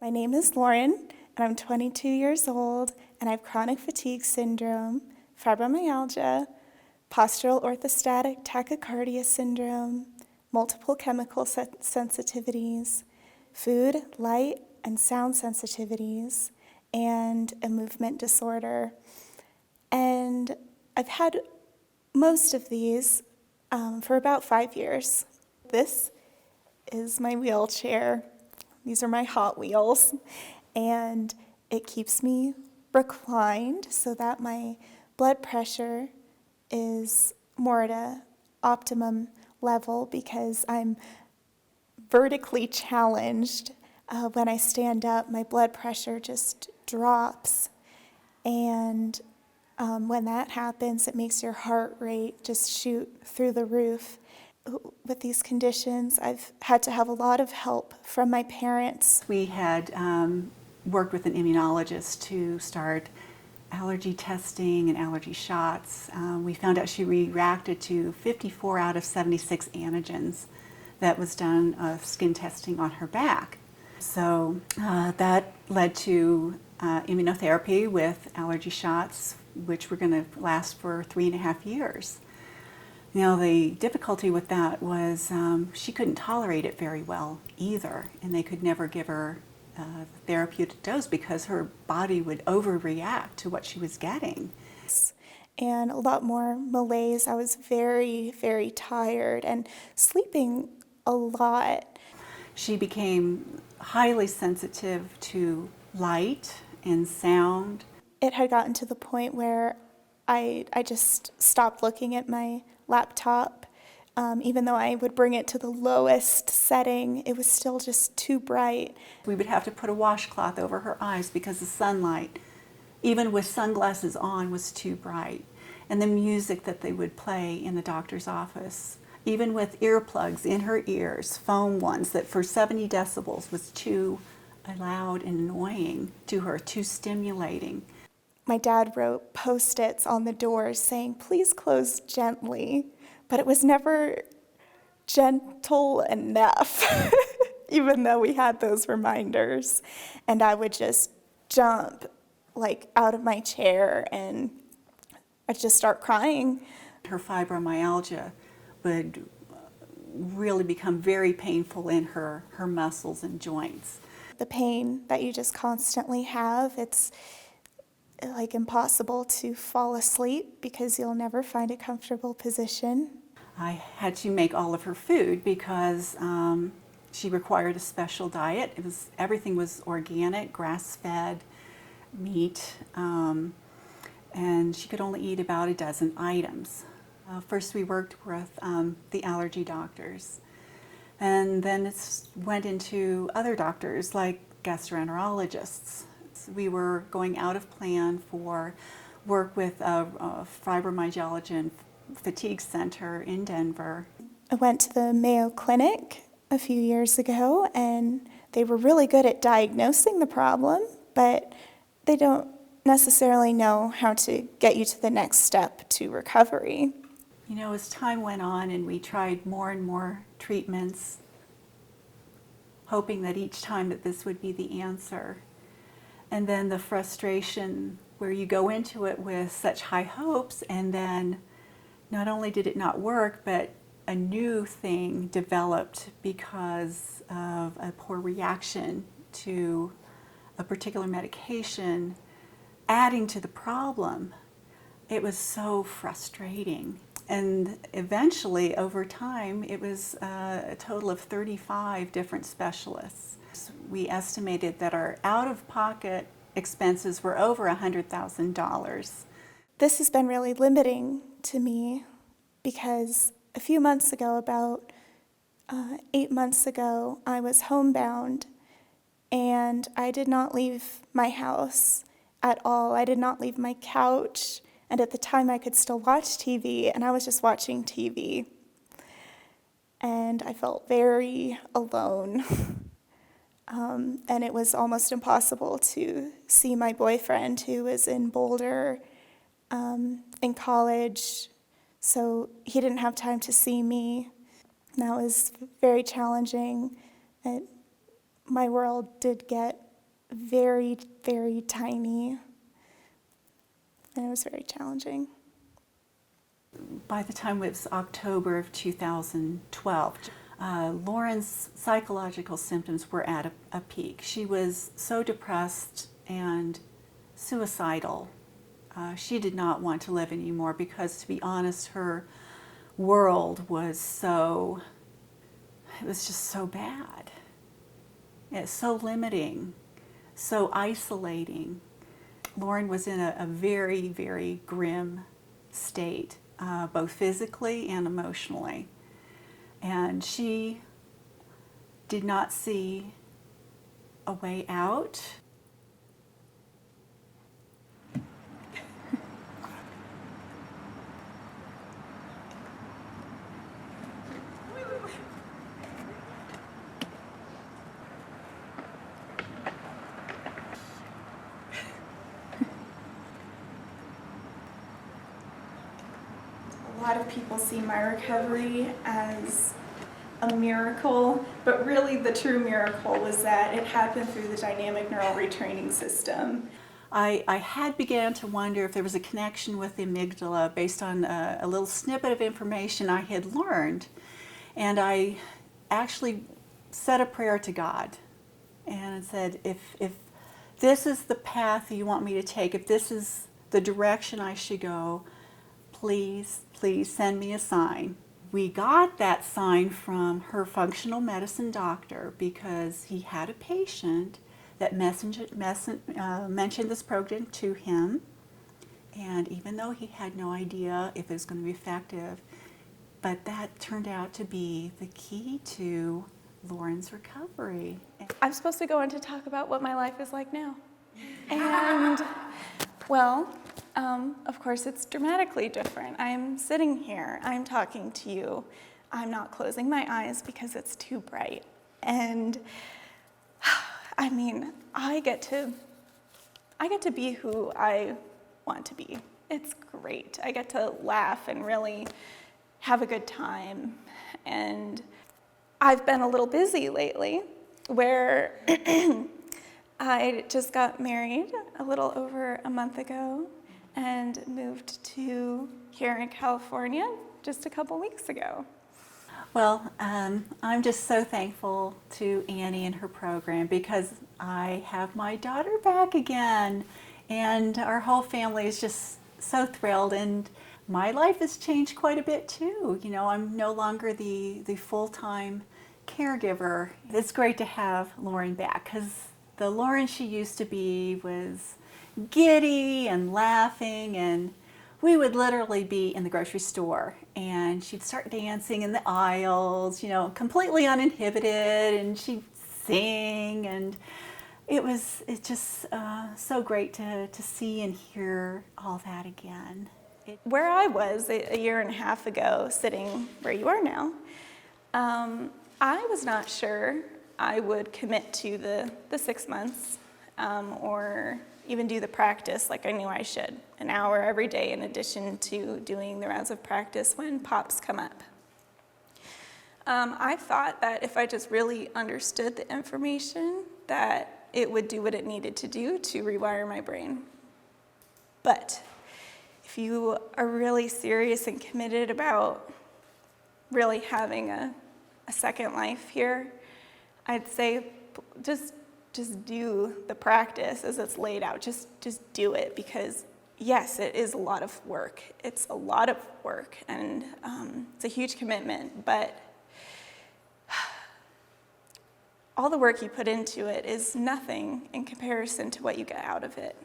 My name is Lauren, and I'm 22 years old, and I have chronic fatigue syndrome, fibromyalgia, postural orthostatic tachycardia syndrome, multiple chemical sensitivities, food, light, and sound sensitivities, and a movement disorder. And I've had most of these for about 5 years. This is my wheelchair. These are my Hot Wheels, and it keeps me reclined so that my blood pressure is more at an optimum level because I'm vertically challenged. When I stand up, my blood pressure just drops, and when that happens, it makes your heart rate just shoot through the roof. With these conditions, I've had to have a lot of help from my parents. We had worked with an immunologist to start allergy testing and allergy shots. We found out she reacted to 54 out of 76 antigens that was done skin testing on her back. So that led to immunotherapy with allergy shots, which were going to last for 3.5 years. Now, the difficulty with that was she couldn't tolerate it very well either, and they could never give her a therapeutic dose because her body would overreact to what she was getting. And a lot more malaise. I was very, very tired and sleeping a lot. She became highly sensitive to light and sound. It had gotten to the point where I just stopped looking at my laptop. Even though I would bring it to the lowest setting, it was still just too bright. We would have to put a washcloth over her eyes because the sunlight, even with sunglasses on, was too bright. And the music that they would play in the doctor's office, even with earplugs in her ears, foam ones that for 70 decibels was too loud and annoying to her, too stimulating. My dad wrote Post-its on the doors saying, "Please close gently," but it was never gentle enough, even though we had those reminders. And I would just jump out of my chair and I'd just start crying. Her fibromyalgia would really become very painful in her muscles and joints. The pain that you just constantly have, it's impossible to fall asleep because you'll never find a comfortable position. I had to make all of her food because she required a special diet. Everything was organic, grass-fed meat, and she could only eat about a dozen items. First we worked with the allergy doctors, and then it went into other doctors like gastroenterologists. We were going out of plan for work with a fibromyalgia and fatigue center in Denver. I went to the Mayo Clinic a few years ago, and they were really good at diagnosing the problem, but they don't necessarily know how to get you to the next step to recovery. You know, as time went on and we tried more and more treatments, hoping that each time that this would be the answer. And then the frustration where you go into it with such high hopes, and then not only did it not work, but a new thing developed because of a poor reaction to a particular medication, adding to the problem. It was so frustrating. And eventually, over time, it was a total of 35 different specialists. We estimated that our out-of-pocket expenses were over $100,000. This has been really limiting to me because a few months ago, about 8 months ago, I was homebound and I did not leave my house at all. I did not leave my couch, and at the time I could still watch TV, and I was just watching TV. And I felt very alone. And it was almost impossible to see my boyfriend, who was in Boulder in college, so he didn't have time to see me. And that was very challenging. My world did get very, very tiny, and it was very challenging. By the time it was October of 2012, Lauren's psychological symptoms were at a peak. She was so depressed and suicidal. She did not want to live anymore because, to be honest, her world was it was just so bad. It's so limiting, so isolating. Lauren was in a very, very grim state, both physically and emotionally. And she did not see a way out. A lot of people see my recovery as a miracle, but really the true miracle was that it happened through the Dynamic Neural Retraining System. I had began to wonder if there was a connection with the amygdala based on a little snippet of information I had learned. And I actually said a prayer to God and said, if this is the path you want me to take, if this is the direction I should go, please, please send me a sign. We got that sign from her functional medicine doctor because he had a patient that mentioned this program to him. And even though he had no idea if it was going to be effective, but that turned out to be the key to Lauren's recovery. I'm supposed to go on to talk about what my life is like now. And, well, of course, it's dramatically different. I'm sitting here, I'm talking to you. I'm not closing my eyes because it's too bright. And I mean, I get to be who I want to be. It's great. I get to laugh and really have a good time. And I've been a little busy lately where I just got married a little over a month ago and moved to here in California just a couple weeks ago. Well, I'm just so thankful to Annie and her program because I have my daughter back again, and our whole family is just so thrilled, and my life has changed quite a bit too. You know, I'm no longer the full-time caregiver. It's great to have Lauren back because the Lauren she used to be was giddy and laughing, and we would literally be in the grocery store and she'd start dancing in the aisles, you know, completely uninhibited, and she'd sing, and it's just so great to see and hear all that again. Where I was a year and a half ago, sitting where you are now, I was not sure I would commit to the 6 months or even do the practice like I knew I should, an hour every day in addition to doing the rounds of practice when pops come up. I thought that if I just really understood the information, that it would do what it needed to do to rewire my brain. But if you are really serious and committed about really having a second life here, I'd say just do the practice as it's laid out. Just do it, because yes, it is a lot of work. It's a lot of work, and it's a huge commitment, but all the work you put into it is nothing in comparison to what you get out of it.